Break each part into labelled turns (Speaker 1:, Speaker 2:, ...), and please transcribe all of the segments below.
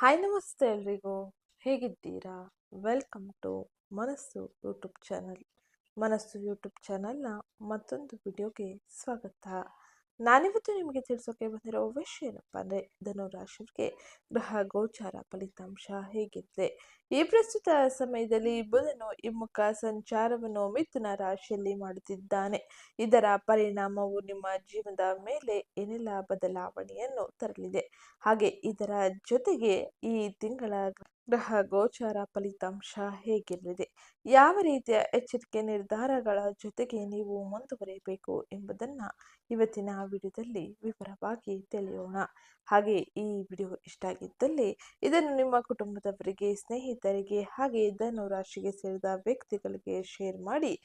Speaker 1: Hi ನಮಸ್ತೆ ಎಲ್ರಿಗೂ. ಹೇಗಿದ್ದೀರಾ? ವೆಲ್ಕಮ್ ಟು ಮನಸ್ಸು ಯೂಟ್ಯೂಬ್ ಚಾನಲ್. ಮನಸ್ಸು ಯೂಟ್ಯೂಬ್ ಚಾನಲ್ನ ಮತ್ತೊಂದು ವಿಡಿಯೋಗೆ ಸ್ವಾಗತ. ನಾನಿವತ್ತು ನಿಮಗೆ ತಿಳಿಸೋಕೆ ಬಂದಿರೋ ವಿಷಯ ಏನಪ್ಪ ಅಂದರೆ ಧನುರಾಶಿಗೆ ಗ್ರಹ ಗೋಚಾರ ಫಲಿತಾಂಶ ಹೇಗಿದೆ. ಈ ಪ್ರಸ್ತುತ ಸಮಯದಲ್ಲಿ ಬುಧನು ಹಿಮ್ಮುಖ ಸಂಚಾರವನ್ನು ಮಿಥುನ ರಾಶಿಯಲ್ಲಿ ಮಾಡುತ್ತಿದ್ದಾನೆ. ಇದರ ಪರಿಣಾಮವು ನಿಮ್ಮ ಜೀವನದ ಮೇಲೆ ಏನೆಲ್ಲ ಬದಲಾವಣೆಯನ್ನು ತರಲಿದೆ, ಹಾಗೆ ಇದರ ಜೊತೆಗೆ ಈ ತಿಂಗಳ ಗ್ರಹ ಗೋಚಾರ ಫಲಿತಾಂಶ ಹೇಗಿರಲಿದೆ, ಯಾವ ರೀತಿಯ ಎಚ್ಚರಿಕೆ ನಿರ್ಧಾರಗಳ ಜೊತೆಗೆ ನೀವು ಮುಂದುವರಿಯಬೇಕು ಎಂಬುದನ್ನು ಇವತ್ತಿನ ವಿಡಿಯೋದಲ್ಲಿ ವಿವರವಾಗಿ ತಿಳಿಯೋಣ. ಹಾಗೆ ಈ ವಿಡಿಯೋ ಇಷ್ಟ ಆಗಿದ್ದಲ್ಲಿ ಇದನ್ನು ನಿಮ್ಮ ಕುಟುಂಬದವರಿಗೆ, ಸ್ನೇಹಿತರಿಗೆ, ಹಾಗೆ ಧನು ರಾಶಿಗೆ ಸೇರಿದ ವ್ಯಕ್ತಿಗಳಿಗೆ ಶೇರ್ ಮಾಡಿ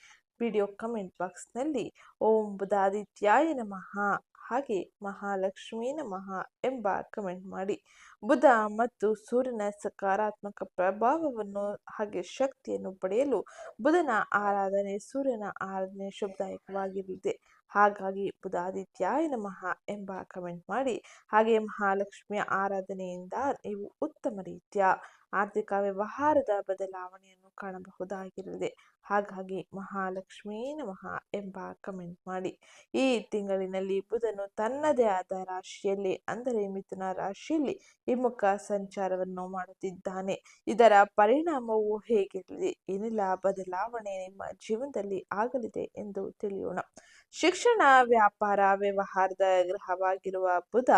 Speaker 1: ವಿಡಿಯೋ ಕಮೆಂಟ್ ಬಾಕ್ಸ್ನಲ್ಲಿ ಓಂ ಬುಧಾದಿತ್ಯಾಯ ನಮಃ ಹಾಗೆ ಮಹಾಲಕ್ಷ್ಮೀ ನಮಃ ಎಂಬ ಕಮೆಂಟ್ ಮಾಡಿ. ಬುಧ ಮತ್ತು ಸೂರ್ಯನ ಸಕಾರಾತ್ಮಕ ಪ್ರಭಾವವನ್ನು ಹಾಗೆ ಶಕ್ತಿಯನ್ನು ಪಡೆಯಲು ಬುಧನ ಆರಾಧನೆ, ಸೂರ್ಯನ ಆರಾಧನೆ ಶುಭದಾಯಕವಾಗಿರಲಿದೆ. ಹಾಗಾಗಿ ಬುಧಾದಿತ್ಯಾಯ ನಮಃ ಎಂಬ ಕಮೆಂಟ್ ಮಾಡಿ. ಹಾಗೆ ಮಹಾಲಕ್ಷ್ಮಿಯ ಆರಾಧನೆಯಿಂದ ನೀವು ಉತ್ತಮ ರೀತಿಯ ಆರ್ಥಿಕ ವ್ಯವಹಾರದ ಬದಲಾವಣೆಯನ್ನು ಕಾಣಬಹುದಾಗಿರಲಿದೆ. ಹಾಗಾಗಿ ಮಹಾಲಕ್ಷ್ಮೀ ನಮಃ ಎಂಬ ಕಮೆಂಟ್ ಮಾಡಿ. ಈ ತಿಂಗಳಿನಲ್ಲಿ ಬುಧನು ತನ್ನದೇ ಆದ ರಾಶಿಯಲ್ಲಿ ಅಂದರೆ ಮಿಥುನ ರಾಶಿಯಲ್ಲಿ ಹಿಮ್ಮುಖ ಸಂಚಾರವನ್ನು ಮಾಡುತ್ತಿದ್ದಾನೆ. ಇದರ ಪರಿಣಾಮವು ಹೇಗಿರಲಿದೆ, ಏನೆಲ್ಲ ಬದಲಾವಣೆ ನಿಮ್ಮ ಜೀವನದಲ್ಲಿ ಆಗಲಿದೆ ಎಂದು ತಿಳಿಯೋಣ. ಶಿಕ್ಷಣ, ವ್ಯಾಪಾರ, ವ್ಯವಹಾರದ ಗ್ರಹವಾಗಿರುವ ಬುಧ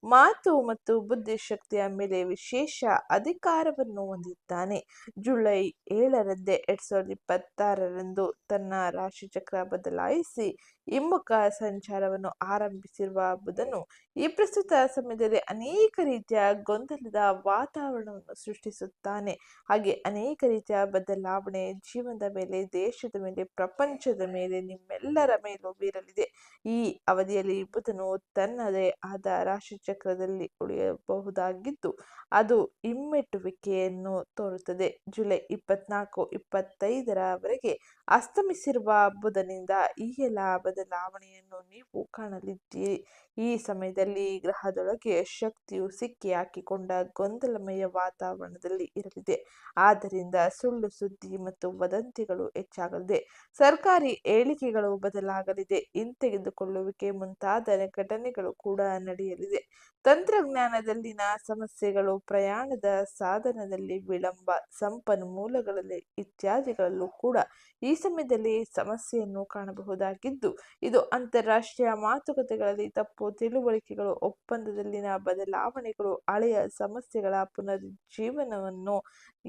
Speaker 1: ಮಾತು ಮತ್ತು ಬುದ್ಧಿಶಕ್ತಿಯ ಮೇಲೆ ವಿಶೇಷ ಅಧಿಕಾರವನ್ನು ಹೊಂದಿದ್ದಾನೆ. ಜುಲೈ 7ರಂದೇ 2026ರಂದು ತನ್ನ ರಾಶಿಚಕ್ರ ಬದಲಾಯಿಸಿ ಹಿಮ್ಮುಖ ಸಂಚಾರವನ್ನು ಆರಂಭಿಸಿರುವ ಬುಧನು ಈ ಪ್ರಸ್ತುತ ಸಮಯದಲ್ಲಿ ಅನೇಕ ರೀತಿಯ ಗೊಂದಲದ ವಾತಾವರಣವನ್ನು ಸೃಷ್ಟಿಸುತ್ತಾನೆ. ಹಾಗೆ ಅನೇಕ ರೀತಿಯ ಬದಲಾವಣೆ ಜೀವನದ ಮೇಲೆ, ದೇಶದ ಮೇಲೆ, ಪ್ರಪಂಚದ ಮೇಲೆ, ನಿಮ್ಮೆಲ್ಲರ ಮೇಲೂ ಬೀರಲಿದೆ. ಈ ಅವಧಿಯಲ್ಲಿ ಬುಧನು ತನ್ನದೇ ಆದ ರಾಶಿಚಕ್ರದಲ್ಲಿ ಉಳಿಯಬಹುದಾಗಿದ್ದು ಅದು ಹಿಮ್ಮೆಟ್ಟುವಿಕೆಯನ್ನು ತೋರುತ್ತದೆ. ಜುಲೈ 24-25ರವರೆಗೆ ಅಸ್ತಮಿಸಿರುವ ಬುಧನಿಂದ ಈ ಎಲ್ಲ ಬದಲಾವಣೆಯನ್ನು ನೀವು ಕಾಣಲಿದ್ದೀರಿ. ಈ ಸಮಯದಲ್ಲಿ ಗ್ರಹದೊಳಗೆ ಶಕ್ತಿಯು ಸಿಕ್ಕಿ ಹಾಕಿಕೊಂಡ ಗೊಂದಲಮಯ ವಾತಾವರಣದಲ್ಲಿ ಇರಲಿದೆ. ಆದ್ದರಿಂದ ಸುಳ್ಳು ಸುದ್ದಿ ಮತ್ತು ವದಂತಿಗಳು ಹೆಚ್ಚಾಗಲಿದೆ. ಸರ್ಕಾರಿ ಹೇಳಿಕೆಗಳು ಬದಲಾಗಲಿದೆ. ಹಿಂತೆಗೆದುಕೊಳ್ಳುವಿಕೆ ಮುಂತಾದ ಘಟನೆಗಳು ಕೂಡ ನಡೆಯಲಿದೆ. ತಂತ್ರಜ್ಞಾನದಲ್ಲಿನ ಸಮಸ್ಯೆಗಳು, ಪ್ರಯಾಣದ ಸಾಧನದಲ್ಲಿ ವಿಳಂಬ, ಸಂಪನ್ಮೂಲಗಳಲ್ಲಿ ಇತ್ಯಾದಿಗಳಲ್ಲೂ ಕೂಡ ಈ ಸಮಯದಲ್ಲಿ ಸಮಸ್ಯೆಯನ್ನು ಕಾಣಬಹುದಾಗಿದ್ದು ಇದು ಅಂತಾರಾಷ್ಟ್ರೀಯ ಮಾತುಕತೆಗಳಲ್ಲಿ ತಪ್ಪು ತಿಳುವಳಿಕೆಗಳು, ಒಪ್ಪಂದದಲ್ಲಿನ ಬದಲಾವಣೆಗಳು, ಹಳೆಯ ಸಮಸ್ಯೆಗಳ ಪುನರುಜ್ಜೀವನವನ್ನು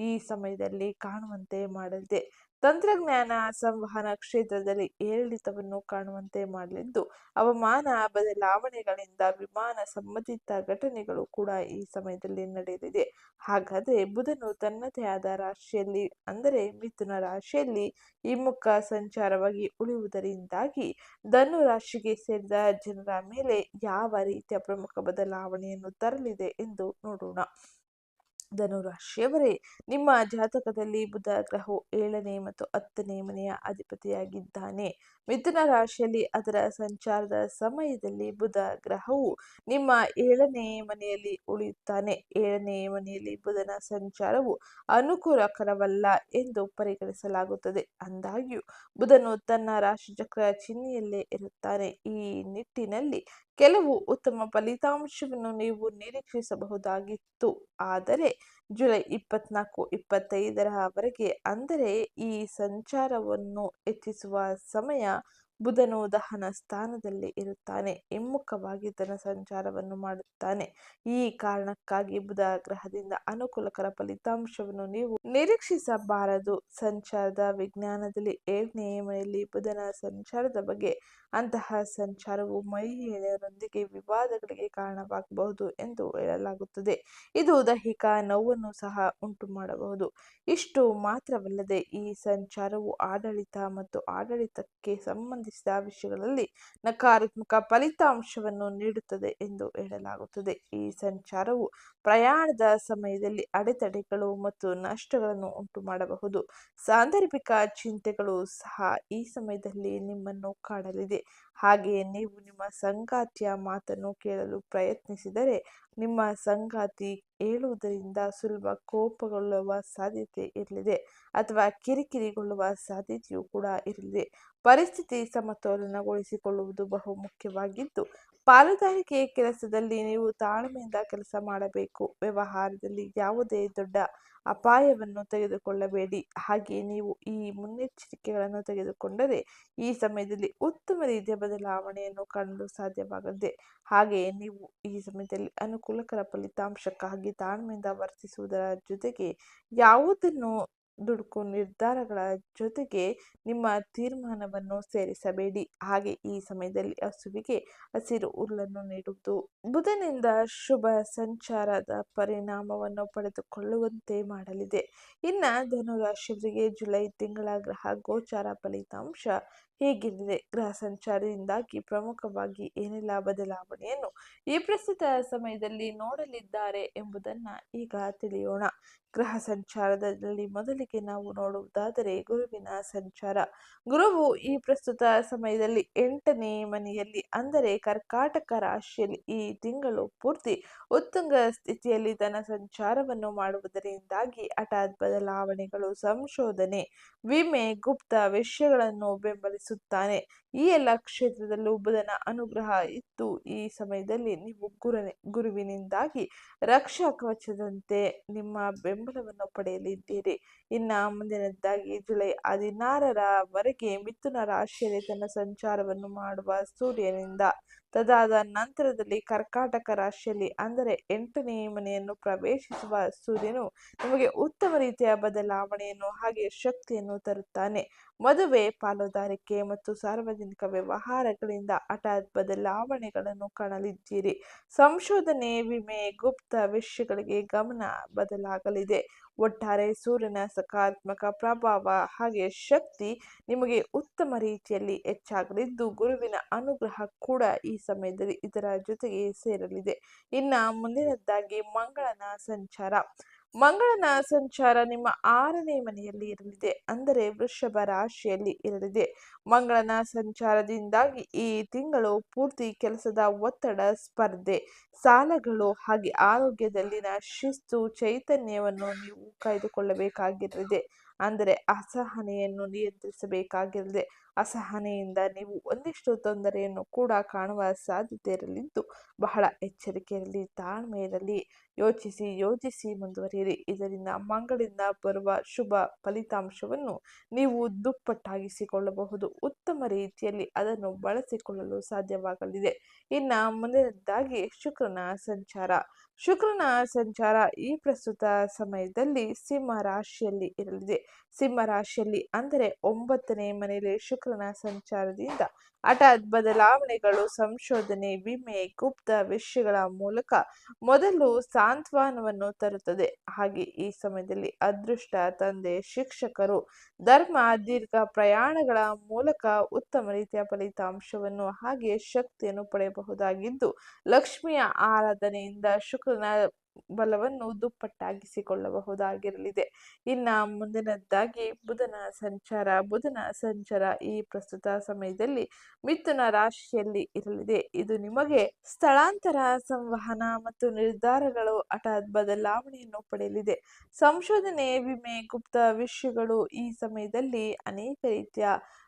Speaker 1: ಈ ಸಮಯದಲ್ಲಿ ಕಾಣುವಂತೆ ಮಾಡಲಿದೆ. ತಂತ್ರಜ್ಞಾನ, ಸಂವಹನ ಕ್ಷೇತ್ರದಲ್ಲಿ ಏರಿಳಿತವನ್ನು ಕಾಣುವಂತೆ ಮಾಡಲಿದ್ದು ಹವಾಮಾನ ಬದಲಾವಣೆಗಳಿಂದ ವಿಮಾನ ಸಂಬಂಧಿತ ಘಟನೆಗಳು ಕೂಡ ಈ ಸಮಯದಲ್ಲಿ ನಡೆಯಲಿದೆ. ಹಾಗಾದರೆ ಬುಧನು ತನ್ನದೇ ಆದ ರಾಶಿಯಲ್ಲಿ ಅಂದರೆ ಮಿಥುನ ರಾಶಿಯಲ್ಲಿ ಹಿಮ್ಮುಖ ಸಂಚಾರವಾಗಿ ಉಳಿಯುವುದರಿಂದಾಗಿ ಧನು ರಾಶಿಗೆ ಸೇರಿದ ಜನರ ಮೇಲೆ ಯಾವ ರೀತಿಯ ಪ್ರಮುಖ ಬದಲಾವಣೆಯನ್ನು ತರಲಿದೆ ಎಂದು ನೋಡೋಣ. ಧನುರಾಶಿಯವರೇ, ನಿಮ್ಮ ಜಾತಕದಲ್ಲಿ ಬುಧ ಗ್ರಹವು 7ನೇ ಮತ್ತು 10ನೇ ಮನೆಯ ಅಧಿಪತಿಯಾಗಿದ್ದಾನೆ. ಮಿಥುನ ರಾಶಿಯಲ್ಲಿ ಅದರ ಸಂಚಾರದ ಸಮಯದಲ್ಲಿ ಬುಧ ಗ್ರಹವು ನಿಮ್ಮ 7ನೇ ಮನೆಯಲ್ಲಿ ಉಳಿಯುತ್ತಾನೆ. 7ನೇ ಮನೆಯಲ್ಲಿ ಬುಧನ ಸಂಚಾರವು ಅನುಕೂಲಕರವಲ್ಲ ಎಂದು ಪರಿಗಣಿಸಲಾಗುತ್ತದೆ. ಅಂದಾಗ್ಯೂ ಬುಧನು ತನ್ನ ರಾಶಿಚಕ್ರ ಚಿಹ್ನೆಯಲ್ಲೇ ಇರುತ್ತಾನೆ. ಈ ನಿಟ್ಟಿನಲ್ಲಿ ಕೆಲವು ಉತ್ತಮ ಫಲಿತಾಂಶವನ್ನು ನೀವು ನಿರೀಕ್ಷಿಸಬಹುದಾಗಿತ್ತು. ಆದರೆ ಜುಲೈ 24-25ರವರೆಗೆ ಅಂದರೆ ಈ ಸಂಚಾರವನ್ನು ಹೆಚ್ಚಿಸುವ ಸಮಯ ಬುಧನು ದಹನ ಸ್ಥಾನದಲ್ಲಿ ಇರುತ್ತಾನೆ, ಹಿಮ್ಮುಖವಾಗಿ ಧನ ಸಂಚಾರವನ್ನು ಮಾಡುತ್ತಾನೆ. ಈ ಕಾರಣಕ್ಕಾಗಿ ಬುಧ ಗ್ರಹದಿಂದ ಅನುಕೂಲಕರ ಫಲಿತಾಂಶವನ್ನು ನೀವು ನಿರೀಕ್ಷಿಸಬಾರದು. ಸಂಚಾರದ ವಿಜ್ಞಾನದಲ್ಲಿ 7ನೇ ಮನೆಯಲ್ಲಿ ಬುಧನ ಸಂಚಾರದ ಬಗ್ಗೆ ಅಂತಹ ಸಂಚಾರವು ಮಹಿಳೆಯರೊಂದಿಗೆ ವಿವಾದಗಳಿಗೆ ಕಾರಣವಾಗಬಹುದು ಎಂದು ಹೇಳಲಾಗುತ್ತದೆ. ಇದು ದೈಹಿಕ ನೋವನ್ನು ಸಹ ಉಂಟು ಮಾಡಬಹುದು. ಇಷ್ಟು ಮಾತ್ರವಲ್ಲದೆ ಈ ಸಂಚಾರವು ಆಡಳಿತ ಮತ್ತು ಆಡಳಿತಕ್ಕೆ ಸಂಬಂಧಿಸಿದ ವಿಷಯಗಳಲ್ಲಿ ನಕಾರಾತ್ಮಕ ಫಲಿತಾಂಶವನ್ನು ನೀಡುತ್ತದೆ ಎಂದು ಹೇಳಲಾಗುತ್ತದೆ. ಈ ಸಂಚಾರವು ಪ್ರಯಾಣದ ಸಮಯದಲ್ಲಿ ಅಡೆತಡೆಗಳು ಮತ್ತು ನಷ್ಟಗಳನ್ನು ಉಂಟು ಮಾಡಬಹುದು. ಸಾಂದರ್ಭಿಕ ಚಿಂತೆಗಳು ಸಹ ಈ ಸಮಯದಲ್ಲಿ ನಿಮ್ಮನ್ನು ಕಾಡಲಿದೆ. ಹಾಗೆಯೇ ನೀವು ನಿಮ್ಮ ಸಂಗಾತಿಯ ಮಾತನ್ನು ಕೇಳಲು ಪ್ರಯತ್ನಿಸಿದರೆ ನಿಮ್ಮ ಸಂಗಾತಿ ಹೇಳುವುದರಿಂದ ಸುಲಭ ಕೋಪಗೊಳ್ಳುವ ಸಾಧ್ಯತೆ ಇರಲಿದೆ ಅಥವಾ ಕಿರಿಕಿರಿಗೊಳ್ಳುವ ಸಾಧ್ಯತೆಯೂ ಕೂಡ ಇರಲಿದೆ. ಪರಿಸ್ಥಿತಿ ಸಮತೋಲನಗೊಳಿಸಿಕೊಳ್ಳುವುದು ಬಹು ಮುಖ್ಯವಾಗಿದ್ದು, ಪಾಲುದಾರಿಕೆ ಕೆಲಸದಲ್ಲಿ ನೀವು ತಾಳ್ಮೆಯಿಂದ ಕೆಲಸ ಮಾಡಬೇಕು. ವ್ಯವಹಾರದಲ್ಲಿ ಯಾವುದೇ ದೊಡ್ಡ ಅಪಾಯವನ್ನು ತೆಗೆದುಕೊಳ್ಳಬೇಡಿ. ಹಾಗೆಯೇ ನೀವು ಈ ಮುನ್ನೆಚ್ಚರಿಕೆಗಳನ್ನು ತೆಗೆದುಕೊಂಡರೆ ಈ ಸಮಯದಲ್ಲಿ ಉತ್ತಮ ರೀತಿಯ ಬದಲಾವಣೆಯನ್ನು ಕಾಣಲು ಸಾಧ್ಯವಾಗಲಿದೆ. ಹಾಗೆಯೇ ನೀವು ಈ ಸಮಯದಲ್ಲಿ ಅನುಕೂಲಕರ ಫಲಿತಾಂಶಕ್ಕಾಗಿ ತಾಳ್ಮೆಯಿಂದ ವರ್ತಿಸುವುದರ ಜೊತೆಗೆ ಯಾವುದನ್ನು ದುಡುಕು ನಿರ್ಧಾರಗಳ ಜೊತೆಗೆ ನಿಮ್ಮ ತೀರ್ಮಾನವನ್ನು ಸೇರಿಸಬೇಡಿ. ಹಾಗೆ ಈ ಸಮಯದಲ್ಲಿ ಹಸುವಿಗೆ ಹಸಿರು ಹುಲ್ಲನ್ನು ನೀಡುವುದು ಬುಧನಿಂದ ಶುಭ ಸಂಚಾರದ ಪರಿಣಾಮವನ್ನು ಪಡೆದುಕೊಳ್ಳುವಂತೆ ಮಾಡಲಿದೆ. ಇನ್ನು ಧನುರಾಶಿಯವರಿಗೆ ಜುಲೈ ತಿಂಗಳ ಗ್ರಹ ಗೋಚಾರ ಫಲಿತಾಂಶ ಹೇಗಿರಲಿದೆ? ಗ್ರಹ ಸಂಚಾರದಿಂದಾಗಿ ಪ್ರಮುಖವಾಗಿ ಏನೆಲ್ಲ ಬದಲಾವಣೆಯನ್ನು ಈ ಪ್ರಸ್ತುತ ಸಮಯದಲ್ಲಿ ನೋಡಲಿದ್ದಾರೆ ಎಂಬುದನ್ನು ಈಗ ತಿಳಿಯೋಣ. ಗ್ರಹ ಸಂಚಾರದಲ್ಲಿ ಮೊದಲಿಗೆ ನಾವು ನೋಡುವುದಾದರೆ ಗುರುವಿನ ಸಂಚಾರ. ಗುರುವು ಈ ಪ್ರಸ್ತುತ ಸಮಯದಲ್ಲಿ 8ನೇ ಮನೆಯಲ್ಲಿ ಅಂದರೆ ಕರ್ಕಾಟಕ ರಾಶಿಯಲ್ಲಿ ಈ ತಿಂಗಳು ಪೂರ್ತಿ ಉತ್ತುಂಗ ಸ್ಥಿತಿಯಲ್ಲಿ ತನ್ನ ಸಂಚಾರವನ್ನು ಮಾಡುವುದರಿಂದಾಗಿ ಹಠಾತ್ ಬದಲಾವಣೆಗಳು, ಸಂಶೋಧನೆ, ವಿಮೆ, ಗುಪ್ತ ವಿಷಯಗಳನ್ನು ಬೆಂಬಲಿಸುತ್ತಾನೆ. ಈ ಎಲ್ಲ ಕ್ಷೇತ್ರದಲ್ಲೂ ಬುಧನ ಅನುಗ್ರಹ ಇದ್ದು ಈ ಸಮಯದಲ್ಲಿ ನೀವು ಗುರುವಿನಿಂದಾಗಿ ರಕ್ಷಾ ಕವಚದಂತೆ ನಿಮ್ಮ ಬೆಂಬಲವನ್ನು ಪಡೆಯಲಿದ್ದೀರಿ. ಇನ್ನು ಮುಂದಿನದ್ದಾಗಿ ಜುಲೈ 16ರವರೆಗೆ ಮಿಥುನ ರಾಶಿಯಲ್ಲಿ ತನ್ನ ಸಂಚಾರವನ್ನು ಮಾಡುವ ಸೂರ್ಯನಿಂದ ತದಾದ ನಂತರದಲ್ಲಿ ಕರ್ಕಾಟಕ ರಾಶಿಯಲ್ಲಿ ಅಂದರೆ 8ನೇ ಮನೆಯನ್ನು ಪ್ರವೇಶಿಸುವ ಸೂರ್ಯನು ನಿಮಗೆ ಉತ್ತಮ ರೀತಿಯ ಬದಲಾವಣೆಯನ್ನು ಹಾಗೆ ಶಕ್ತಿಯನ್ನು ತರುತ್ತಾನೆ. ಮದುವೆ, ಪಾಲುದಾರಿಕೆ ಮತ್ತು ಸಾರ್ವಜನಿಕ ವ್ಯವಹಾರಗಳಿಂದ ಹಠಾತ್ ಬದಲಾವಣೆಗಳನ್ನು ಕಾಣಲಿದ್ದೀರಿ. ಸಂಶೋಧನೆ, ವಿಮೆ, ಗುಪ್ತ ವಿಷಯಗಳಿಗೆ ಗಮನ ಬದಲಾಗಲಿದೆ. ಒಟ್ಟಾರೆ ಸೂರ್ಯನ ಸಕಾರಾತ್ಮಕ ಪ್ರಭಾವ ಹಾಗೆ ಶಕ್ತಿ ನಿಮಗೆ ಉತ್ತಮ ರೀತಿಯಲ್ಲಿ ಹೆಚ್ಚಾಗಲಿದ್ದು, ಗುರುವಿನ ಅನುಗ್ರಹ ಕೂಡ ಈ ಸಮಯದಲ್ಲಿ ಇದರ ಜೊತೆಗೆ ಸೇರಲಿದೆ. ಇನ್ನು ಮುಂದಿನದ್ದಾಗಿ ಮಂಗಳನ ಸಂಚಾರ. ಮಂಗಳನ ಸಂಚಾರ ನಿಮ್ಮ 6ನೇ ಮನೆಯಲ್ಲಿ ಇರಲಿದೆ ಅಂದರೆ ವೃಷಭ ರಾಶಿಯಲ್ಲಿ ಇರಲಿದೆ. ಮಂಗಳನ ಸಂಚಾರದಿಂದಾಗಿ ಈ ತಿಂಗಳು ಪೂರ್ತಿ ಕೆಲಸದ ಒತ್ತಡ, ಸ್ಪರ್ಧೆ, ಸಾಲಗಳು ಹಾಗೆ ಆರೋಗ್ಯದಲ್ಲಿನ ಶಿಸ್ತು, ಚೈತನ್ಯವನ್ನು ನೀವು ಕಾಯ್ದುಕೊಳ್ಳಬೇಕಾಗಿರಲಿದೆ. ಅಂದರೆ ಅಸಹನೆಯನ್ನು ನಿಯಂತ್ರಿಸಬೇಕಾಗಿರಲಿದೆ. ಅಸಹನೆಯಿಂದ ನೀವು ಒಂದಿಷ್ಟು ತೊಂದರೆಯನ್ನು ಕೂಡ ಕಾಣುವ ಸಾಧ್ಯತೆ ಇರಲಿದ್ದು ಬಹಳ ಎಚ್ಚರಿಕೆಯಲ್ಲಿ ತಾಳ್ಮೆಯಲ್ಲಿ ಯೋಚಿಸಿ ಯೋಜಿಸಿ ಮುಂದುವರಿಯಿರಿ. ಇದರಿಂದ ಮಂಗಳಿಂದ ಬರುವ ಶುಭ ಫಲಿತಾಂಶವನ್ನು ನೀವು ದುಪ್ಪಟ್ಟಾಗಿಸಿಕೊಳ್ಳಬಹುದು. ಉತ್ತಮ ರೀತಿಯಲ್ಲಿ ಅದನ್ನು ಬಳಸಿಕೊಳ್ಳಲು ಸಾಧ್ಯವಾಗಲಿದೆ. ಇನ್ನು ಮುಂದಿನದ್ದಾಗಿ ಶುಕ್ರನ ಸಂಚಾರ. ಶುಕ್ರನ ಸಂಚಾರ ಈ ಪ್ರಸ್ತುತ ಸಮಯದಲ್ಲಿ ಸಿಂಹ ರಾಶಿಯಲ್ಲಿ ಇರಲಿದೆ. ಸಿಂಹ ರಾಶಿಯಲ್ಲಿ ಅಂದರೆ 9ನೇ ಮನೆಯಲ್ಲಿ ಶುಕ್ರನ ಸಂಚಾರದಿಂದ ಹಠಾತ್ ಬದಲಾವಣೆಗಳು, ಸಂಶೋಧನೆ, ವಿಮೆ, ಗುಪ್ತ ವಿಷಯಗಳ ಮೂಲಕ ಮೊದಲು ಸಾಂತ್ವನವನ್ನು ತರುತ್ತದೆ. ಹಾಗೆ ಈ ಸಮಯದಲ್ಲಿ ಅದೃಷ್ಟ, ತಂದೆ, ಶಿಕ್ಷಕರು, ಧರ್ಮ, ದೀರ್ಘ ಪ್ರಯಾಣಗಳ ಮೂಲಕ ಉತ್ತಮ ರೀತಿಯ ಫಲಿತಾಂಶವನ್ನು ಹಾಗೆ ಶಕ್ತಿಯನ್ನು ಪಡೆಯಬಹುದಾಗಿದ್ದು, ಲಕ್ಷ್ಮಿಯ ಆರಾಧನೆಯಿಂದ ಶುಕ್ರನ ಬಲವನ್ನು ದುಪ್ಪಟ್ಟಾಗಿಸಿಕೊಳ್ಳಬಹುದಾಗಿರಲಿದೆ. ಇನ್ನು ಮುಂದಿನದ್ದಾಗಿ ಬುಧನ ಸಂಚಾರ. ಬುಧನ ಸಂಚಾರ ಈ ಪ್ರಸ್ತುತ ಸಮಯದಲ್ಲಿ ಮಿಥುನ ರಾಶಿಯಲ್ಲಿ ಇರಲಿದೆ. ಇದು ನಿಮಗೆ ಸ್ಥಳಾಂತರ, ಸಂವಹನ ಮತ್ತು ನಿರ್ಧಾರಗಳು ಹಠಾತ್ ಬದಲಾವಣೆಯನ್ನು ಪಡೆಯಲಿದೆ. ಸಂಶೋಧನೆ, ವಿಮೆ, ಗುಪ್ತ ವಿಷಯಗಳು ಈ ಸಮಯದಲ್ಲಿ ಅನೇಕ ರೀತಿಯ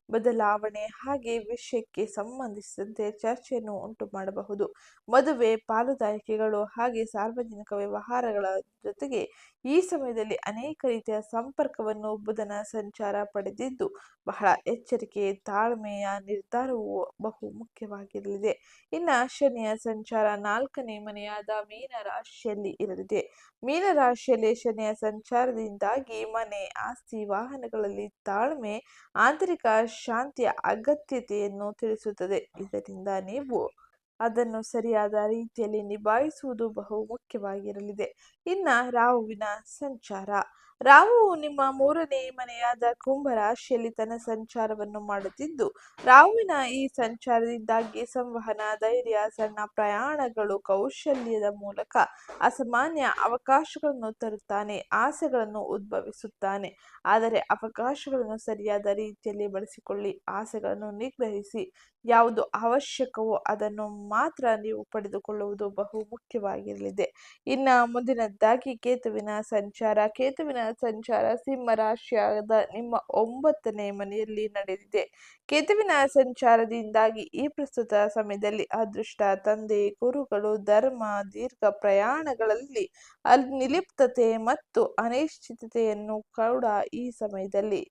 Speaker 1: ಬದಲಾವಣೆ ಹಾಗೆ ವಿಷಯಕ್ಕೆ ಸಂಬಂಧಿಸಿದಂತೆ ಚರ್ಚೆಯನ್ನು ಉಂಟು ಮಾಡಬಹುದು. ಮದುವೆ, ಪಾಲುದಾರಿಕೆಗಳು ಹಾಗೆ ಸಾರ್ವಜನಿಕ ವ್ಯವಹಾರಗಳ ಜೊತೆಗೆ ಈ ಸಮಯದಲ್ಲಿ ಅನೇಕ ರೀತಿಯ ಸಂಪರ್ಕವನ್ನು ಬುಧನ ಸಂಚಾರ ಪಡೆದಿದ್ದು ಬಹಳ ಎಚ್ಚರಿಕೆ, ತಾಳ್ಮೆಯ ನಿರ್ಧಾರವು ಬಹು ಮುಖ್ಯವಾಗಿರಲಿದೆ. ಇನ್ನು ಶನಿಯ ಸಂಚಾರ 4ನೇ ಮನೆಯಾದ ಮೀನ ರಾಶಿಯಲ್ಲಿ ಇರಲಿದೆ. ಮೀನ ರಾಶಿಯಲ್ಲಿ ಶನಿಯ ಸಂಚಾರದಿಂದಾಗಿ ಮನೆ, ಆಸ್ತಿ, ವಾಹನಗಳಲ್ಲಿ ತಾಳ್ಮೆ, ಆಂತರಿಕ ಶಾಂತಿಯ ಅಗತ್ಯತೆಯನ್ನು ತಿಳಿಸುತ್ತದೆ. ಇದರಿಂದ ನೀವು ಅದನ್ನು ಸರಿಯಾದ ರೀತಿಯಲ್ಲಿ ನಿಭಾಯಿಸುವುದು ಬಹು ಮುಖ್ಯವಾಗಿರಲಿದೆ. ಇನ್ನು ರಾಹುವಿನ ಸಂಚಾರ. ರಾಹು ನಿಮ್ಮ 3ನೇ ಮನೆಯಾದ ಕುಂಭ ರಾಶಿಯಲ್ಲಿ ತನ್ನ ಸಂಚಾರವನ್ನು ಮಾಡುತ್ತಿದ್ದು, ರಾಹುವಿನ ಈ ಸಂಚಾರದಿಂದಾಗಿ ಸಂವಹನ, ಧೈರ್ಯ, ಸಣ್ಣ ಪ್ರಯಾಣಗಳು, ಕೌಶಲ್ಯದ ಮೂಲಕ ಅಸಾಮಾನ್ಯ ಅವಕಾಶಗಳನ್ನು ತರುತ್ತಾನೆ, ಆಸೆಗಳನ್ನು ಉದ್ಭವಿಸುತ್ತಾನೆ. ಆದರೆ ಅವಕಾಶಗಳನ್ನು ಸರಿಯಾದ ರೀತಿಯಲ್ಲಿ ಬಳಸಿಕೊಳ್ಳಿ, ಆಸೆಗಳನ್ನು ನಿಗ್ರಹಿಸಿ, ಯಾವುದು ಅವಶ್ಯಕವೋ ಅದನ್ನು ಮಾತ್ರ ನೀವು ಪಡೆದುಕೊಳ್ಳುವುದು ಬಹು ಮುಖ್ಯವಾಗಿರಲಿದೆ. ಇನ್ನ ಮುಂದಿನದ್ದಾಗಿ ಕೇತುವಿನ ಸಂಚಾರ ಸಿಂಹ ರಾಶಿಯಾದ ನಿಮ್ಮ 9ನೇ ಮನೆಯಲ್ಲಿ ನಡೆದಿದೆ. ಕೇತುವಿನ ಸಂಚಾರದಿಂದಾಗಿ ಈ ಪ್ರಸ್ತುತ ಸಮಯದಲ್ಲಿ ಅದೃಷ್ಟ, ತಂದೆ, ಗುರುಗಳು, ಧರ್ಮ, ದೀರ್ಘ ಪ್ರಯಾಣಗಳಲ್ಲಿ ನಿರ್ಲಿಪ್ತತೆ ಮತ್ತು ಅನಿಶ್ಚಿತತೆಯನ್ನು ಕೂಡ ಈ ಸಮಯದಲ್ಲಿ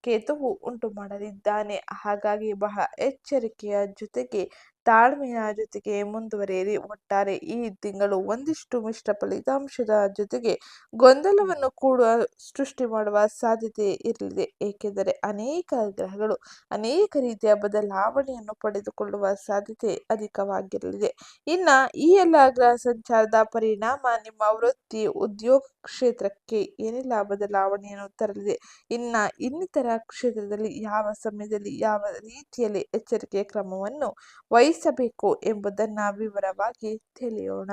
Speaker 1: ಕೇತುವು ಉಂಟು ಮಾಡಲಿದ್ದಾನೆ. ಹಾಗಾಗಿ ಬಹಳ ಎಚ್ಚರಿಕೆಯ ಜೊತೆಗೆ ತಾಳ್ಮೆಯ ಜೊತೆಗೆ ಮುಂದುವರಿಯಿರಿ. ಒಟ್ಟಾರೆ ಈ ತಿಂಗಳು ಒಂದಿಷ್ಟು ಮಿಶ್ರ ಫಲಿತಾಂಶದ ಜೊತೆಗೆ ಗೊಂದಲವನ್ನು ಕೂಡ ಸೃಷ್ಟಿ ಮಾಡುವ ಸಾಧ್ಯತೆ ಇರಲಿದೆ. ಏಕೆಂದರೆ ಅನೇಕ ಗ್ರಹಗಳು ಅನೇಕ ರೀತಿಯ ಬದಲಾವಣೆಯನ್ನು ಪಡೆದುಕೊಳ್ಳುವ ಸಾಧ್ಯತೆ ಅಧಿಕವಾಗಿರಲಿದೆ. ಇನ್ನ ಈ ಎಲ್ಲ ಗ್ರಹ ಸಂಚಾರದ ಪರಿಣಾಮ ನಿಮ್ಮ ವೃತ್ತಿ, ಉದ್ಯೋಗ ಕ್ಷೇತ್ರಕ್ಕೆ ಏನೆಲ್ಲ ಬದಲಾವಣೆಯನ್ನು ತರಲಿದೆ, ಇನ್ನಿತರ ಕ್ಷೇತ್ರದಲ್ಲಿ ಯಾವ ಸಮಯದಲ್ಲಿ ಯಾವ ರೀತಿಯಲ್ಲಿ ಎಚ್ಚರಿಕೆಯ ಕ್ರಮವನ್ನು ವಹಿಸಬೇಕು ಎಂಬುದನ್ನು ವಿವರವಾಗಿ ತಿಳಿಯೋಣ.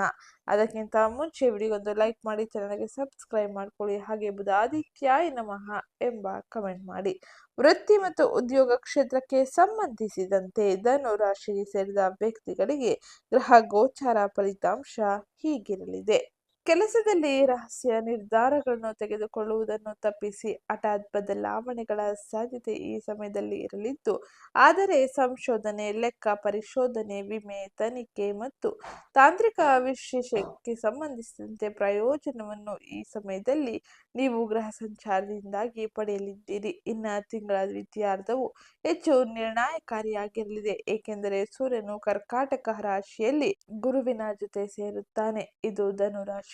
Speaker 1: ಅದಕ್ಕಿಂತ ಮುಂಚೆ ವಿಡಿಯೋಗೊಂದು ಲೈಕ್ ಮಾಡಿ, ಚಾನಲ್ಗೆ ಸಬ್ಸ್ಕ್ರೈಬ್ ಮಾಡ್ಕೊಳ್ಳಿ, ಹಾಗೆ ಬುಧಾದಿತ್ಯಾಯ ನಮಃ ಎಂಬ ಕಮೆಂಟ್ ಮಾಡಿ. ವೃತ್ತಿ ಮತ್ತು ಉದ್ಯೋಗ ಕ್ಷೇತ್ರಕ್ಕೆ ಸಂಬಂಧಿಸಿದಂತೆ ಧನು ರಾಶಿಗೆ ಸೇರಿದ ವ್ಯಕ್ತಿಗಳಿಗೆ ಗ್ರಹ ಗೋಚಾರ ಫಲಿತಾಂಶ ಹೀಗಿರಲಿದೆ. ಕೆಲಸದಲ್ಲಿ ರಹಸ್ಯ ನಿರ್ಧಾರಗಳನ್ನು ತೆಗೆದುಕೊಳ್ಳುವುದನ್ನು ತಪ್ಪಿಸಿ, ಹಠಾತ್ ಬದಲಾವಣೆಗಳ ಸಾಧ್ಯತೆ ಈ ಸಮಯದಲ್ಲಿ ಇರಲಿದ್ದು, ಆದರೆ ಸಂಶೋಧನೆ, ಲೆಕ್ಕ ಪರಿಶೋಧನೆ, ವಿಮೆ, ತನಿಖೆ ಮತ್ತು ತಾಂತ್ರಿಕ ವಿಶೇಷಕ್ಕೆ ಸಂಬಂಧಿಸಿದಂತೆ ಪ್ರಯೋಜನವನ್ನು ಈ ಸಮಯದಲ್ಲಿ ನೀವು ಗ್ರಹ ಸಂಚಾರದಿಂದಾಗಿ ಪಡೆಯಲಿದ್ದೀರಿ. ಇನ್ನು ತಿಂಗಳ ದ್ವಿತೀಯಾರ್ಧವು ಹೆಚ್ಚು ನಿರ್ಣಾಯಕಾರಿಯಾಗಿರಲಿದೆ, ಏಕೆಂದರೆ ಸೂರ್ಯನು ಕರ್ಕಾಟಕ ರಾಶಿಯಲ್ಲಿ ಗುರುವಿನ ಜೊತೆ ಸೇರುತ್ತಾನೆ. ಇದು ಧನು ರಾಶಿಯವರಿಗೆ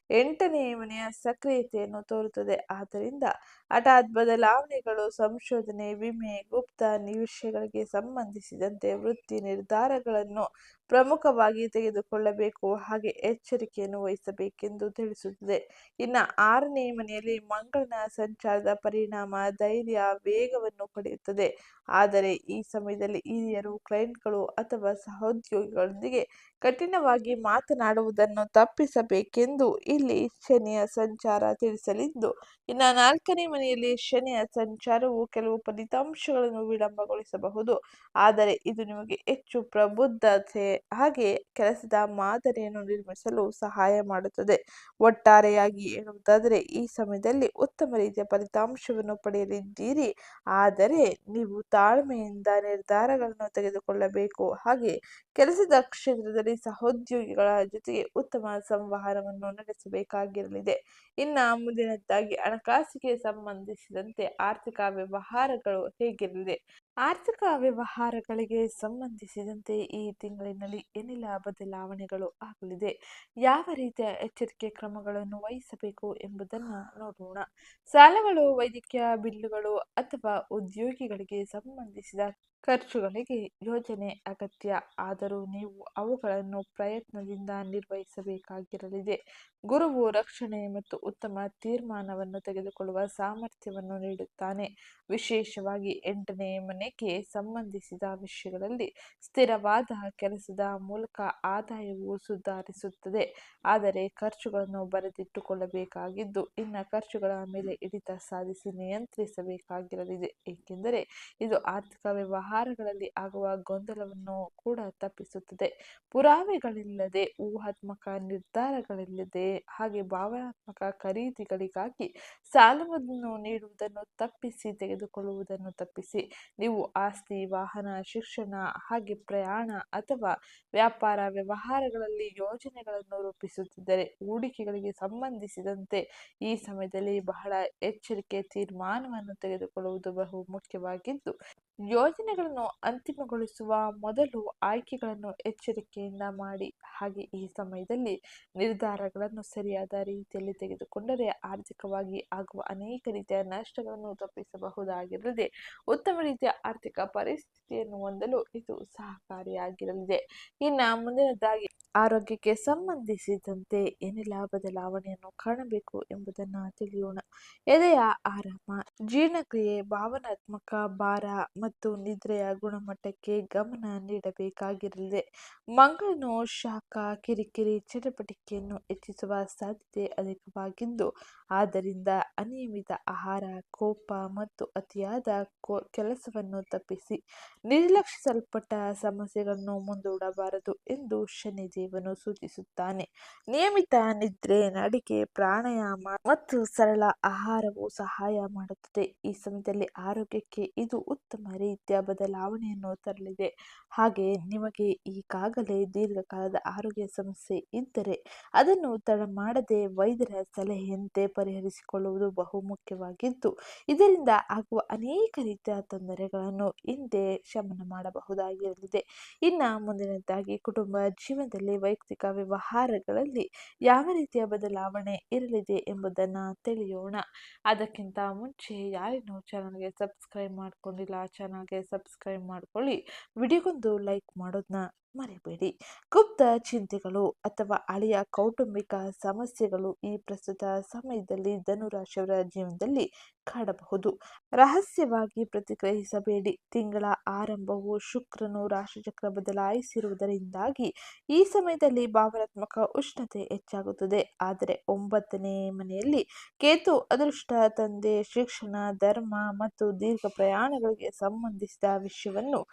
Speaker 1: 8ನೇ ಮನೆಯ ಸಕ್ರಿಯತೆಯನ್ನು ತೋರುತ್ತದೆ. ಆದ್ದರಿಂದ ಹಠಾತ್ ಬದಲಾವಣೆಗಳು, ಸಂಶೋಧನೆ, ವಿಮೆ, ಗುಪ್ತ ವಿಷಯಗಳಿಗೆ ಸಂಬಂಧಿಸಿದಂತೆ ವೃತ್ತಿ ನಿರ್ಧಾರಗಳನ್ನು ಪ್ರಮುಖವಾಗಿ ತೆಗೆದುಕೊಳ್ಳಬೇಕು, ಹಾಗೆ ಎಚ್ಚರಿಕೆಯನ್ನು ವಹಿಸಬೇಕೆಂದು ತಿಳಿಸುತ್ತದೆ. ಇನ್ನು 6ನೇ ಮನೆಯಲ್ಲಿ ಮಂಗಳನ ಸಂಚಾರದ ಪರಿಣಾಮ ಧೈರ್ಯ, ವೇಗವನ್ನು ಪಡೆಯುತ್ತದೆ. ಆದರೆ ಈ ಸಮಯದಲ್ಲಿ ಹಿರಿಯರು, ಕ್ಲೈಂಟ್ಗಳು ಅಥವಾ ಸಹೋದ್ಯೋಗಿಗಳೊಂದಿಗೆ ಕಠಿಣವಾಗಿ ಮಾತನಾಡುವುದನ್ನು ತಪ್ಪಿಸಬೇಕೆಂದು ಇಲ್ಲಿ ಶನಿಯ ಸಂಚಾರ ತಿಳಿಸಲಿದ್ದು, ಇನ್ನು 4ನೇ ಮನೆಯಲ್ಲಿ ಶನಿಯ ಸಂಚಾರವು ಕೆಲವು ಫಲಿತಾಂಶಗಳನ್ನು ವಿಳಂಬಗೊಳಿಸಬಹುದು. ಆದರೆ ಇದು ನಿಮಗೆ ಹೆಚ್ಚು ಪ್ರಬುದ್ಧತೆ ಹಾಗೆ ಕೆಲಸದ ಮಾದರಿಯನ್ನು ನಿರ್ಮಿಸಲು ಸಹಾಯ ಮಾಡುತ್ತದೆ. ಒಟ್ಟಾರೆಯಾಗಿ ಹೇಳುವುದಾದರೆ ಈ ಸಮಯದಲ್ಲಿ ಉತ್ತಮ ರೀತಿಯ ಫಲಿತಾಂಶವನ್ನು ಪಡೆಯಲಿದ್ದೀರಿ. ಆದರೆ ನೀವು ತಾಳ್ಮೆಯಿಂದ ನಿರ್ಧಾರಗಳನ್ನು ತೆಗೆದುಕೊಳ್ಳಬೇಕು, ಹಾಗೆ ಕೆಲಸದ ಕ್ಷೇತ್ರದಲ್ಲಿ ಸಹೋದ್ಯೋಗಿಗಳ ಜೊತೆಗೆ ಉತ್ತಮ ಸಂವಹನವನ್ನು ನಡೆಸಬೇಕಾಗಿರಲಿದೆ. ಇನ್ನು ಮುಂದಿನದ್ದಾಗಿ ಹಣಕಾಸಿಗೆ ಸಂಬಂಧಿಸಿದಂತೆ ಆರ್ಥಿಕ ವ್ಯವಹಾರಗಳು ಹೇಗಿರಲಿದೆ. ಆರ್ಥಿಕ ವ್ಯವಹಾರಗಳಿಗೆ ಸಂಬಂಧಿಸಿದಂತೆ ಈ ತಿಂಗಳಿನಲ್ಲಿ ಏನೆಲ್ಲ ಬದಲಾವಣೆಗಳು ಆಗಲಿದೆ, ಯಾವ ರೀತಿಯ ಎಚ್ಚರಿಕೆ ಕ್ರಮಗಳನ್ನು ವಹಿಸಬೇಕು ಎಂಬುದನ್ನು ನೋಡೋಣ. ಸಾಲಗಳು, ವೈದ್ಯಕೀಯ ಬಿಲ್ಲುಗಳು ಅಥವಾ ಉದ್ಯೋಗಿಗಳಿಗೆ ಸಂಬಂಧಿಸಿದ ಖರ್ಚುಗಳಿಗೆ ಯೋಜನೆ ಅಗತ್ಯ. ಆದರೂ ನೀವು ಅವುಗಳನ್ನು ಪ್ರಯತ್ನದಿಂದ ನಿರ್ವಹಿಸಬೇಕಾಗಿರಲಿದೆ. ಗುರುವು ರಕ್ಷಣೆ ಮತ್ತು ಉತ್ತಮ ತೀರ್ಮಾನವನ್ನು ತೆಗೆದುಕೊಳ್ಳುವ ಸಾಮರ್ಥ್ಯವನ್ನು ನೀಡುತ್ತಾನೆ. ವಿಶೇಷವಾಗಿ 8ನೇ ಮನೆಗೆ ಸಂಬಂಧಿಸಿದ ವಿಷಯಗಳಲ್ಲಿ ಸ್ಥಿರವಾದ ಕೆಲಸದ ಮೂಲಕ ಆದಾಯವು ಸುಧಾರಿಸುತ್ತದೆ. ಆದರೆ ಖರ್ಚುಗಳನ್ನು ಬರೆದಿಟ್ಟುಕೊಳ್ಳಬೇಕಾಗಿದ್ದು, ಇನ್ನು ಖರ್ಚುಗಳ ಮೇಲೆ ಹಿಡಿತ ಸಾಧಿಸಿ ನಿಯಂತ್ರಿಸಬೇಕಾಗಿರಲಿದೆ, ಏಕೆಂದರೆ ಇದು ಆರ್ಥಿಕ ವ್ಯವಹಾರಗಳಲ್ಲಿ ಆಗುವ ಗೊಂದಲವನ್ನು ಕೂಡ ತಪ್ಪಿಸುತ್ತದೆ. ಪುರಾವೆಗಳಿಲ್ಲದೆ, ಊಹಾತ್ಮಕ ನಿರ್ಧಾರಗಳಿಲ್ಲದೆ ಹಾಗೆ ಭಾವನಾತ್ಮಕ ಖರೀದಿಗಳಿಗಾಗಿ ಸಾಲವನ್ನು ನೀಡುವುದನ್ನು ತಪ್ಪಿಸಿ, ತೆಗೆದುಕೊಳ್ಳುವುದನ್ನು ತಪ್ಪಿಸಿ. ನೀವು ಆಸ್ತಿ, ವಾಹನ, ಶಿಕ್ಷಣ ಹಾಗೆ ಪ್ರಯಾಣ ಅಥವಾ ವ್ಯಾಪಾರ ವ್ಯವಹಾರಗಳಲ್ಲಿ ಯೋಜನೆಗಳನ್ನು ರೂಪಿಸುತ್ತಿದ್ದರೆ ಹೂಡಿಕೆಗಳಿಗೆ ಸಂಬಂಧಿಸಿದಂತೆ ಈ ಸಮಯದಲ್ಲಿ ಬಹಳ ಎಚ್ಚರಿಕೆ ತೀರ್ಮಾನವನ್ನು ತೆಗೆದುಕೊಳ್ಳುವುದು ಬಹು ಮುಖ್ಯವಾಗಿದ್ದು, ಯೋಜನೆಗಳನ್ನು ಅಂತಿಮಗೊಳಿಸುವ ಮೊದಲು ಆಯ್ಕೆಗಳನ್ನು ಎಚ್ಚರಿಕೆಯಿಂದ ಮಾಡಿ. ಹಾಗೆ ಈ ಸಮಯದಲ್ಲಿ ನಿರ್ಧಾರಗಳನ್ನು ಸರಿಯಾದ ರೀತಿಯಲ್ಲಿ ತೆಗೆದುಕೊಂಡರೆ ಆರ್ಥಿಕವಾಗಿ ಆಗುವ ಅನೇಕ ರೀತಿಯ ನಷ್ಟಗಳನ್ನು ತಪ್ಪಿಸಬಹುದಾಗಿರಲಿದೆ. ಉತ್ತಮ ರೀತಿಯ ಆರ್ಥಿಕ ಪರಿಸ್ಥಿತಿಯನ್ನು ಹೊಂದಲು ಇದು ಸಹಕಾರಿಯಾಗಿರಲಿದೆ. ಇನ್ನು ಮುಂದಿನದಾಗಿ ಆರೋಗ್ಯಕ್ಕೆ ಸಂಬಂಧಿಸಿದಂತೆ ಏನೆಲ್ಲ ಬದಲಾವಣೆಯನ್ನು ಕಾಣಬೇಕು ಎಂಬುದನ್ನು ತಿಳಿಯೋಣ. ಎದೆಯ ಆರಾಮ, ಜೀರ್ಣಕ್ರಿಯೆ, ಭಾವನಾತ್ಮಕ ಭಾರ ಮತ್ತು ನಿದ್ರೆಯ ಗುಣಮಟ್ಟಕ್ಕೆ ಗಮನ ನೀಡಬೇಕಾಗಿರಲಿದೆ. ಮಂಗಳನು ಶಾಖ, ಕಿರಿಕಿರಿ, ಚಟುವಟಿಕೆಯನ್ನು ಹೆಚ್ಚಿಸುವ ಸಾಧ್ಯತೆ ಅಧಿಕವಾಗಿದ್ದು, ಆದ್ದರಿಂದ ಅನಿಯಮಿತ ಆಹಾರ, ಕೋಪ ಮತ್ತು ಅತಿಯಾದ ಕೆಲಸವನ್ನು ತಪ್ಪಿಸಿ ನಿರ್ಲಕ್ಷಿಸಲ್ಪಟ್ಟ ಸಮಸ್ಯೆಗಳನ್ನು ಮುಂದೂಡಬಾರದು ಎಂದು ಶನಿದೇವನು ಸೂಚಿಸುತ್ತಾನೆ. ನಿಯಮಿತ ನಿದ್ರೆ, ನಡಿಗೆ, ಪ್ರಾಣಾಯಾಮ ಮತ್ತು ಸರಳ ಆಹಾರವು ಸಹಾಯ ಮಾಡುತ್ತದೆ. ಈ ಸಮಯದಲ್ಲಿ ಆರೋಗ್ಯಕ್ಕೆ ಇದು ಉತ್ತಮ ರೀತಿಯ ಬದಲಾವಣೆಯನ್ನು ತರಲಿದೆ. ಹಾಗೆ ನಿಮಗೆ ಈಗಾಗಲೇ ದೀರ್ಘಕಾಲದ ಆರೋಗ್ಯ ಸಮಸ್ಯೆ ಇದ್ದರೆ ಅದನ್ನು ತಡ ಮಾಡದೆ ವೈದ್ಯರ ಸಲಹೆಯಂತೆ ಪರಿಹರಿಸಿಕೊಳ್ಳುವುದು ಬಹುಮುಖ್ಯವಾಗಿದ್ದು, ಇದರಿಂದ ಆಗುವ ಅನೇಕ ರೀತಿಯ ತೊಂದರೆಗಳನ್ನು ಹಿಂದೆ ಶಮನ ಮಾಡಬಹುದಾಗಿರಲಿದೆ. ಇನ್ನು ಮುಂದಿನದಾಗಿ ಕುಟುಂಬ ಜೀವನದಲ್ಲಿ ವೈಯಕ್ತಿಕ ವ್ಯವಹಾರಗಳಲ್ಲಿ ಯಾವ ರೀತಿಯ ಬದಲಾವಣೆ ಇರಲಿದೆ ಎಂಬುದನ್ನು ತಿಳಿಯೋಣ. ಅದಕ್ಕಿಂತ ಮುಂಚೆ ಯಾರೇನೋ ಚಾನಲ್ಗೆ ಸಬ್ಸ್ಕ್ರೈಬ್ ಮಾಡ್ಕೊಂಡಿಲ್ಲ, ಚಾನಲ್ಗೆ ಸಬ್ಸ್ಕ್ರೈಬ್ ಮಾಡ್ಕೊಳ್ಳಿ, ವಿಡಿಯೋಗೊಂದು ಲೈಕ್ ಮಾಡೋದನ್ನ ಮರಿಬೇಡಿ. ಗುಪ್ತ ಚಿಂತೆಗಳು ಅಥವಾ ಹಳೆಯ ಕೌಟುಂಬಿಕ ಸಮಸ್ಯೆಗಳು ಈ ಪ್ರಸ್ತುತ ಸಮಯದಲ್ಲಿ ಧನುರಾಶಿಯವರ ಜೀವನದಲ್ಲಿ ಕಾಡಬಹುದು. ರಹಸ್ಯವಾಗಿ ಪ್ರತಿಕ್ರಿಯಿಸಬೇಡಿ. ತಿಂಗಳ ಆರಂಭವು ಶುಕ್ರನು ರಾಶಿಚಕ್ರ ಬದಲಾಯಿಸಿರುವುದರಿಂದಾಗಿ ಈ ಸಮಯದಲ್ಲಿ ಭಾವನಾತ್ಮಕ ಉಷ್ಣತೆ ಹೆಚ್ಚಾಗುತ್ತದೆ. ಆದರೆ 9ನೇ ಮನೆಯಲ್ಲಿ ಕೇತು ಅದೃಷ್ಟ, ತಂದೆ, ಶಿಕ್ಷಣ, ಧರ್ಮ ಮತ್ತು ದೀರ್ಘ ಪ್ರಯಾಣಗಳಿಗೆ ಸಂಬಂಧಿಸಿದ ವಿಷಯವನ್ನು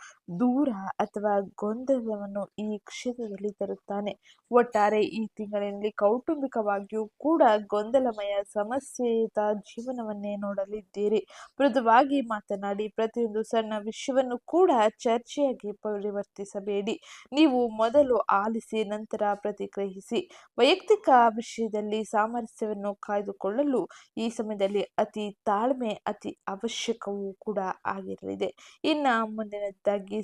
Speaker 1: ದೂರ ಅಥವಾ ಗೊಂದಲವನ್ನು ಈ ಕ್ಷೇತ್ರದಲ್ಲಿ ತರುತ್ತಾನೆ. ಒಟ್ಟಾರೆ ಈ ತಿಂಗಳಿನಲ್ಲಿ ಕೌಟುಂಬಿಕವಾಗಿಯೂ ಕೂಡ ಗೊಂದಲಮಯ ಸಮಸ್ಯೆಯುತ ಜೀವನವನ್ನೇ ನೋಡಲಿದ್ದೀರಿ. ಮೃದುವಾಗಿ ಮಾತನಾಡಿ. ಪ್ರತಿಯೊಂದು ಸಣ್ಣ ವಿಷಯವನ್ನು ಕೂಡ ಚರ್ಚೆಯಾಗಿ ಪರಿವರ್ತಿಸಬೇಡಿ. ನೀವು ಮೊದಲು ಆಲಿಸಿ, ನಂತರ ಪ್ರತಿಕ್ರಿಯಿಸಿ. ವೈಯಕ್ತಿಕ ವಿಷಯದಲ್ಲಿ ಸಾಮರಸ್ಯವನ್ನು ಕಾಯ್ದುಕೊಳ್ಳಲು ಈ ಸಮಯದಲ್ಲಿ ಅತಿ ತಾಳ್ಮೆ ಅತಿ ಅವಶ್ಯಕವೂ ಕೂಡ ಆಗಿರಲಿದೆ. ಇನ್ನು ಮುಂದಿನದ್ದಾಗಿ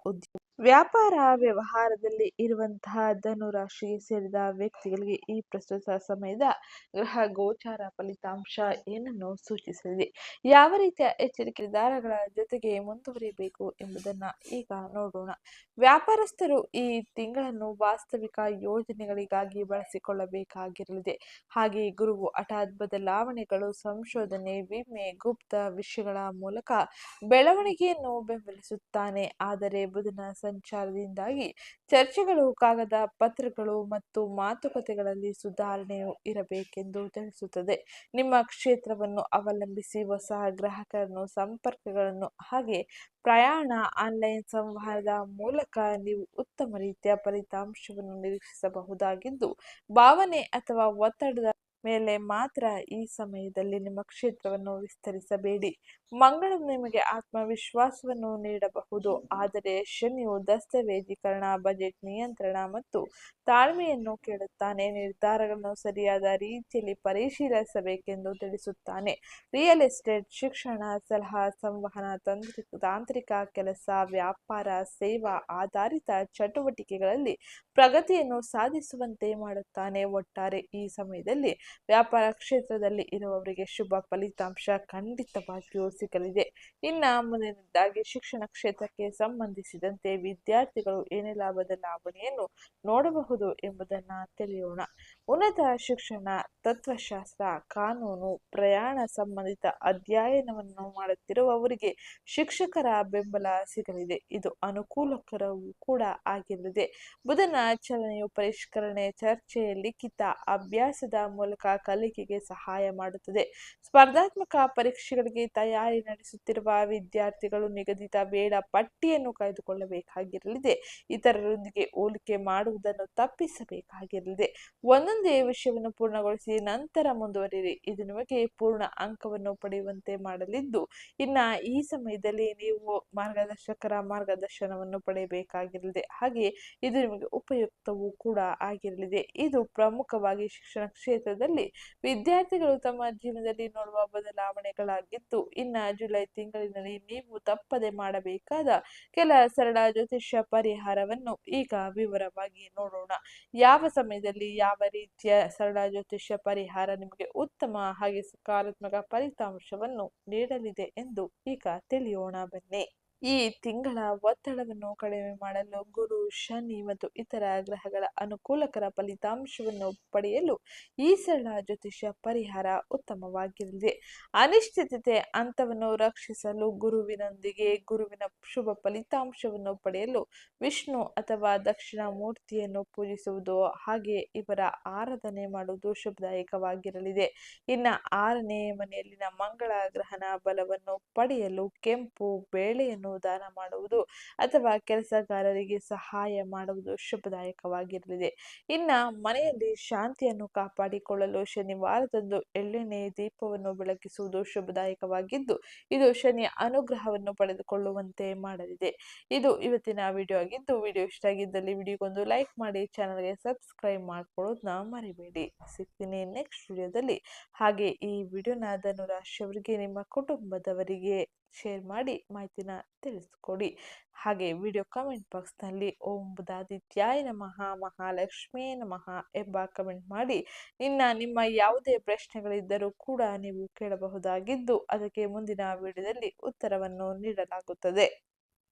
Speaker 1: ಉದ್ಯೋಗ, ವ್ಯಾಪಾರ ವ್ಯವಹಾರದಲ್ಲಿ ಇರುವಂತಹ ಧನು ರಾಶಿಗೆ ಸೇರಿದ ವ್ಯಕ್ತಿಗಳಿಗೆ ಈ ಪ್ರಸ್ತುತ ಸಮಯದ ಗ್ರಹ ಗೋಚಾರ ಫಲಿತಾಂಶ ಏನನ್ನು ಸೂಚಿಸಲಿದೆ, ಯಾವ ರೀತಿಯ ಎಚ್ಚರಿಕೆ ನಿರ್ಧಾರಗಳ ಜೊತೆಗೆ ಮುಂದುವರಿಯಬೇಕು ಎಂಬುದನ್ನ ಈಗ ನೋಡೋಣ. ವ್ಯಾಪಾರಸ್ಥರು ಈ ತಿಂಗಳನ್ನು ವಾಸ್ತವಿಕ ಯೋಜನೆಗಳಿಗಾಗಿ ಬಳಸಿಕೊಳ್ಳಬೇಕಾಗಿರಲಿದೆ. ಹಾಗೆ ಗುರುವು ಹಠಾತ್ ಬದಲಾವಣೆಗಳು, ಸಂಶೋಧನೆ, ವಿಮೆ, ಗುಪ್ತ ವಿಷಯಗಳ ಮೂಲಕ ಬೆಳವಣಿಗೆಯನ್ನು ಬೆಂಬಲಿಸುತ್ತಾನೆ. ಆದರೆ ಬುಧನ ಸಂಚಾರದಿಂದಾಗಿ ಚರ್ಚೆಗಳು, ಕಾಗದ ಪತ್ರಗಳು ಮತ್ತು ಮಾತುಕತೆಗಳಲ್ಲಿ ಸುಧಾರಣೆಯು ಇರಬೇಕೆಂದು ತಿಳಿಸುತ್ತದೆ. ನಿಮ್ಮ ಕ್ಷೇತ್ರವನ್ನು ಅವಲಂಬಿಸಿ ಹೊಸ ಗ್ರಾಹಕರನ್ನು, ಸಂಪರ್ಕಗಳನ್ನು ಹಾಗೆ ಪ್ರಯಾಣ, ಆನ್ಲೈನ್ ಸಂವಹನದ ಮೂಲಕ ನೀವು ಉತ್ತಮ ರೀತಿಯ ಫಲಿತಾಂಶವನ್ನು ನಿರೀಕ್ಷಿಸಬಹುದಾಗಿದ್ದು, ಭಾವನೆ ಅಥವಾ ಒತ್ತಡದ ಮೇಲೆ ಮಾತ್ರ ಈ ಸಮಯದಲ್ಲಿ ನಿಮ್ಮ ಕ್ಷೇತ್ರವನ್ನು ವಿಸ್ತರಿಸಬೇಡಿ. ಮಂಗಳನು ನಿಮಗೆ ಆತ್ಮವಿಶ್ವಾಸವನ್ನು ನೀಡಬಹುದು, ಆದರೆ ಶನಿಯು ದಸ್ತಾವೇಜೀಕರಣ, ಬಜೆಟ್ ನಿಯಂತ್ರಣ ಮತ್ತು ತಾಳ್ಮೆಯನ್ನು ಕೇಳುತ್ತಾನೆ. ನಿರ್ಧಾರಗಳನ್ನು ಸರಿಯಾದ ರೀತಿಯಲ್ಲಿ ಪರಿಶೀಲಿಸಬೇಕೆಂದು ತಿಳಿಸುತ್ತಾನೆ. ರಿಯಲ್ ಎಸ್ಟೇಟ್, ಶಿಕ್ಷಣ, ಸಲಹಾ, ಸಂವಹನ, ತಾಂತ್ರಿಕ ಕೆಲಸ, ವ್ಯಾಪಾರ, ಸೇವಾ ಆಧಾರಿತ ಚಟುವಟಿಕೆಗಳಲ್ಲಿ ಪ್ರಗತಿಯನ್ನು ಸಾಧಿಸುವಂತೆ ಮಾಡುತ್ತಾನೆ. ಒಟ್ಟಾರೆ ಈ ಸಮಯದಲ್ಲಿ ವ್ಯಾಪಾರ ಕ್ಷೇತ್ರದಲ್ಲಿ ಇರುವವರಿಗೆ ಶುಭ ಫಲಿತಾಂಶ ಖಂಡಿತವಾಗಿಯೂ ಸಿಗಲಿದೆ. ಇನ್ನು ಮುಂದಿನದಾಗಿ ಶಿಕ್ಷಣ ಕ್ಷೇತ್ರಕ್ಕೆ ಸಂಬಂಧಿಸಿದಂತೆ ವಿದ್ಯಾರ್ಥಿಗಳು ಏನೆಲ್ಲ ಬದಲಾವಣೆಯನ್ನು ನೋಡಬಹುದು ಎಂಬುದನ್ನ ತಿಳಿಯೋಣ. ಉನ್ನತ ಶಿಕ್ಷಣ, ತತ್ವಶಾಸ್ತ್ರ, ಕಾನೂನು, ಪ್ರಯಾಣ ಸಂಬಂಧಿತ ಅಧ್ಯಯನವನ್ನು ಮಾಡುತ್ತಿರುವವರಿಗೆ ಶಿಕ್ಷಕರ ಬೆಂಬಲ ಸಿಗಲಿದೆ. ಇದು ಅನುಕೂಲಕರವೂ ಕೂಡ ಆಗಿರಲಿದೆ. ಬುಧನ ಚಲನೆಯು ಪರಿಷ್ಕರಣೆ, ಚರ್ಚೆ, ಲಿಖಿತ ಅಭ್ಯಾಸದ ಮೂಲಕ ಕಲಿಕೆಗೆ ಸಹಾಯ ಮಾಡುತ್ತದೆ. ಸ್ಪರ್ಧಾತ್ಮಕ ಪರೀಕ್ಷೆಗಳಿಗೆ ತಯಾರಿ ನಡೆಸುತ್ತಿರುವ ವಿದ್ಯಾರ್ಥಿಗಳು ನಿಗದಿತ ವೇಳ ಪಟ್ಟಿಯನ್ನು ಕಾಯ್ದುಕೊಳ್ಳಬೇಕಾಗಿರಲಿದೆ. ಇತರರೊಂದಿಗೆ ಹೋಲಿಕೆ ಮಾಡುವುದನ್ನು ತಪ್ಪಿಸಬೇಕಾಗಿರಲಿದೆ. ಒಂದೊಂದೇ ವಿಷಯವನ್ನು ಪೂರ್ಣಗೊಳಿಸಿ ನಂತರ ಮುಂದುವರಿಯಿರಿ. ಇದು ನಿಮಗೆ ಪೂರ್ಣ ಅಂಕವನ್ನು ಪಡೆಯುವಂತೆ ಮಾಡಲಿದ್ದು, ಇನ್ನು ಈ ಸಮಯದಲ್ಲಿ ನೀವು ಮಾರ್ಗದರ್ಶಕರ ಮಾರ್ಗದರ್ಶನವನ್ನು ಪಡೆಯಬೇಕಾಗಿರಲಿದೆ. ಹಾಗೆ ಇದು ನಿಮಗೆ ಉಪಯುಕ್ತವೂ ಕೂಡ ಆಗಿರಲಿದೆ. ಇದು ಪ್ರಮುಖವಾಗಿ ಶಿಕ್ಷಣ ಕ್ಷೇತ್ರದಲ್ಲಿ ವಿದ್ಯಾರ್ಥಿಗಳು ತಮ್ಮ ಜೀವನದಲ್ಲಿ ನೋಡುವ ಬದಲಾವಣೆಗಳಾಗಿದ್ದು, ಇನ್ನು ಜುಲೈ ತಿಂಗಳಿನಲ್ಲಿ ನೀವು ತಪ್ಪದೆ ಮಾಡಬೇಕಾದ ಕೆಲ ಸರಳ ಜ್ಯೋತಿಷ್ಯ ಪರಿಹಾರವನ್ನು ಈಗ ವಿವರವಾಗಿ ನೋಡೋಣ. ಯಾವ ಸಮಯದಲ್ಲಿ ಯಾವ ರೀತಿಯ ಸರಳ ಜ್ಯೋತಿಷ್ಯ ಪರಿಹಾರ ನಿಮಗೆ ಉತ್ತಮ ಹಾಗೆ ಸಕಾರಾತ್ಮಕ ಫಲಿತಾಂಶವನ್ನು ನೀಡಲಿದೆ ಎಂದು ಈಗ ತಿಳಿಯೋಣ ಬನ್ನಿ. ಈ ತಿಂಗಳ ಒತ್ತಡವನ್ನು ಕಡಿಮೆ ಮಾಡಲು ಗುರು, ಶನಿ ಮತ್ತು ಇತರ ಗ್ರಹಗಳ ಅನುಕೂಲಕರ ಫಲಿತಾಂಶವನ್ನು ಪಡೆಯಲು ಈ ಸರಳ ಜ್ಯೋತಿಷ್ಯ ಪರಿಹಾರ ಉತ್ತಮವಾಗಿರಲಿದೆ. ಅನಿಶ್ಚಿತತೆ ಹಂತವನ್ನು ರಕ್ಷಿಸಲು ಗುರುವಿನೊಂದಿಗೆ ಗುರುವಿನ ಶುಭ ಫಲಿತಾಂಶವನ್ನು ಪಡೆಯಲು ವಿಷ್ಣು ಅಥವಾ ದಕ್ಷಿಣ ಮೂರ್ತಿಯನ್ನು ಪೂಜಿಸುವುದು, ಹಾಗೆ ಇವರ ಆರಾಧನೆ ಮಾಡುವುದು ಶುಭದಾಯಕವಾಗಿರಲಿದೆ. ಇನ್ನು 6ನೇ ಮನೆಯಲ್ಲಿನ ಮಂಗಳ ಗ್ರಹನ ಬಲವನ್ನು ಪಡೆಯಲು ಕೆಂಪು ಬೇಳೆಯನ್ನು ದಾನ ಮಾಡುವುದು ಅಥವಾ ಕೆಲಸಗಾರರಿಗೆ ಸಹಾಯ ಮಾಡುವುದು ಶುಭದಾಯಕವಾಗಿರಲಿದೆ. ಇನ್ನ ಮನೆಯಲ್ಲಿ ಶಾಂತಿಯನ್ನು ಕಾಪಾಡಿಕೊಳ್ಳಲು ಶನಿವಾರದಂದು ಎಳ್ಳೆಣ್ಣೆ ದೀಪವನ್ನು ಬೆಳಗಿಸುವುದು ಶುಭದಾಯಕವಾಗಿದ್ದು, ಇದು ಶನಿಯ ಅನುಗ್ರಹವನ್ನು ಪಡೆದುಕೊಳ್ಳುವಂತೆ ಮಾಡಲಿದೆ. ಇದು ಇವತ್ತಿನ ವಿಡಿಯೋ ಆಗಿದ್ದು, ವಿಡಿಯೋ ಇಷ್ಟ ಆಗಿದ್ದಲ್ಲಿ ವಿಡಿಯೋಗೊಂದು ಲೈಕ್ ಮಾಡಿ, ಚಾನಲ್ಗೆ ಸಬ್ಸ್ಕ್ರೈಬ್ ಮಾಡ್ಕೊಳ್ಳೋದನ್ನ ಮರಿಬೇಡಿ. ಸಿಗ್ತೀನಿ ನೆಕ್ಸ್ಟ್ ವಿಡಿಯೋದಲ್ಲಿ. ಹಾಗೆ ಈ ವಿಡಿಯೋನ ಧನುರಾಶಿಯವರಿಗೆ ನಿಮ್ಮ ಕುಟುಂಬದವರಿಗೆ ಶೇರ್ ಮಾಡಿ ಮಾಹಿತಿನ ತಿಳಿಸ್ಕೊಡಿ. ಹಾಗೆ ವಿಡಿಯೋ ಕಮೆಂಟ್ ಬಾಕ್ಸ್ನಲ್ಲಿ ಓಂ ಬುಧಾದಿತ್ಯಾಯ ನಮಃ, ಮಹಾಲಕ್ಷ್ಮೀ ನಮಃ ಎಂಬ ಕಮೆಂಟ್ ಮಾಡಿ ನಿಮ್ಮ ಯಾವುದೇ ಪ್ರಶ್ನೆಗಳಿದ್ದರೂ ಕೂಡ ನೀವು ಕೇಳಬಹುದಾಗಿದ್ದು, ಅದಕ್ಕೆ ಮುಂದಿನ ವಿಡಿಯೋದಲ್ಲಿ ಉತ್ತರವನ್ನು ನೀಡಲಾಗುತ್ತದೆ.